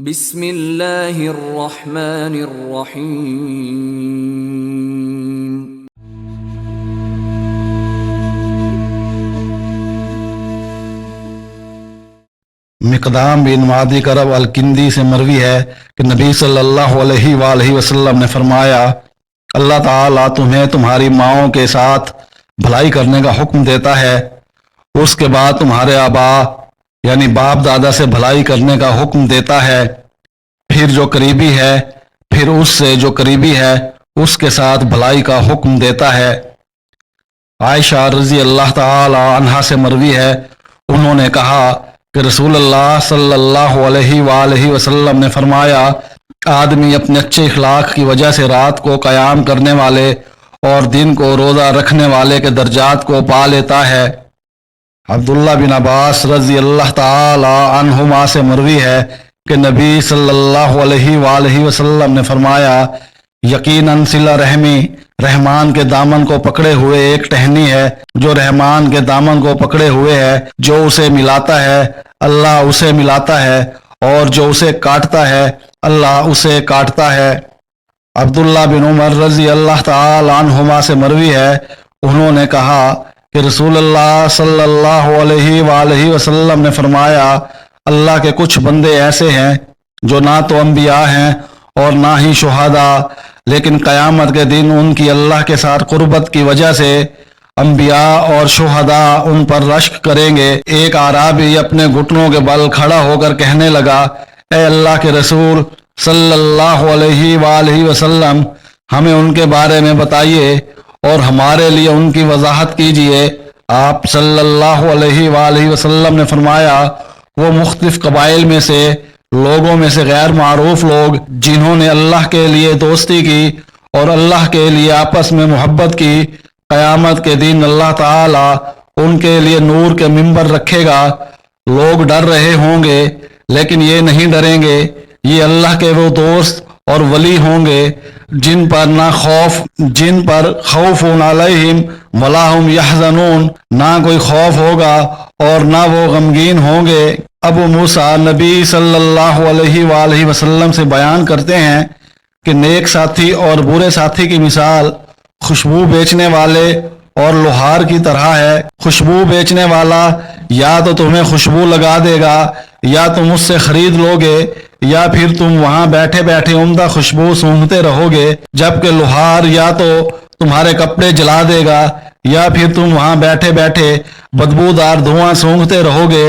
بسم اللہ الرحمن الرحیم۔ مقدام بن معدی کرب الکندی سے مروی ہے کہ نبی صلی اللہ علیہ وآلہ وسلم نے فرمایا، اللہ تعالیٰ تمہیں تمہاری ماؤں کے ساتھ بھلائی کرنے کا حکم دیتا ہے، اس کے بعد تمہارے آبا یعنی باپ دادا سے بھلائی کرنے کا حکم دیتا ہے، پھر جو قریبی ہے پھر اس سے جو قریبی ہے اس کے ساتھ بھلائی کا حکم دیتا ہے۔ عائشہ رضی اللہ تعالی عنہا سے مروی ہے، انہوں نے کہا کہ رسول اللہ صلی اللہ علیہ وآلہ وسلم نے فرمایا، آدمی اپنے اچھے اخلاق کی وجہ سے رات کو قیام کرنے والے اور دن کو روزہ رکھنے والے کے درجات کو پا لیتا ہے۔ عبداللہ بن عباس رضی اللہ تعالی عنہما سے مروی ہے کہ نبی صلی اللہ علیہ وآلہ وسلم نے فرمایا، یقیناً صلہ رحمی رحمان کے دامن کو پکڑے ہوئے ایک ٹہنی ہے، جو رحمان کے دامن کو پکڑے ہوئے ہے، جو اسے ملاتا ہے اللہ اسے ملاتا ہے، اور جو اسے کاٹتا ہے اللہ اسے کاٹتا ہے۔ عبداللہ بن عمر رضی اللہ تعالی عنہما سے مروی ہے، انہوں نے کہا کہ رسول اللہ صلی اللہ علیہ وآلہ وسلم نے فرمایا، اللہ کے کچھ بندے ایسے ہیں جو نہ تو انبیاء ہیں اور نہ ہی شہداء، لیکن قیامت کے دن ان کی اللہ کے ساتھ قربت کی وجہ سے انبیاء اور شہداء ان پر رشک کریں گے۔ ایک اعرابی اپنے گھٹنوں کے بل کھڑا ہو کر کہنے لگا، اے اللہ کے رسول صلی اللہ علیہ وآلہ وسلم، ہمیں ان کے بارے میں بتائیے اور ہمارے لیے ان کی وضاحت کیجیے۔ آپ صلی اللہ علیہ وآلہ وسلم نے فرمایا، وہ مختلف قبائل میں سے لوگوں میں سے غیر معروف لوگ جنہوں نے اللہ کے لیے دوستی کی اور اللہ کے لیے آپس میں محبت کی، قیامت کے دن اللہ تعالی ان کے لیے نور کے ممبر رکھے گا۔ لوگ ڈر رہے ہوں گے لیکن یہ نہیں ڈریں گے، یہ اللہ کے وہ دوست اور ولی ہوں گے جن پر خوف علیہم ولا ہم یحزنون، نہ کوئی خوف ہوگا اور نہ وہ غمگین ہوں گے۔ ابو موسیٰ نبی صلی اللہ علیہ وآلہ وسلم سے بیان کرتے ہیں کہ نیک ساتھی اور برے ساتھی کی مثال خوشبو بیچنے والے اور لوہار کی طرح ہے۔ خوشبو بیچنے والا یا تو تمہیں خوشبو لگا دے گا یا تم اس سے خرید لو گے، یا پھر تم وہاں بیٹھے بیٹھے عمدہ خوشبو سونگھتے رہو گے، جبکہ لوہار یا تو تمہارے کپڑے جلا دے گا یا پھر تم وہاں بیٹھے بیٹھے بدبودار دھواں سونگھتے رہو گے۔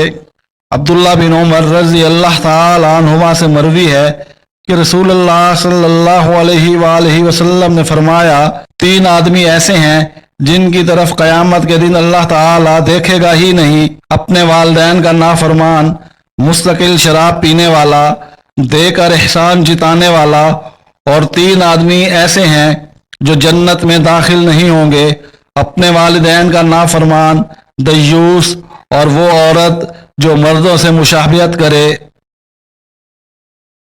عبداللہ بن عمر رضی اللہ تعالی عنہما سے مروی ہے کہ رسول اللہ صلی اللہ علیہ وآلہ وسلم نے فرمایا، 3 آدمی ایسے ہیں جن کی طرف قیامت کے دن اللہ تعالی دیکھے گا ہی نہیں، اپنے والدین کا نافرمان، مستقل شراب پینے والا، دے کر احسان جتانے والا، اور 3 آدمی ایسے ہیں جو جنت میں داخل نہیں ہوں گے، اپنے والدین کا نافرمان، دیوس، اور وہ عورت جو مردوں سے مشابہت کرے۔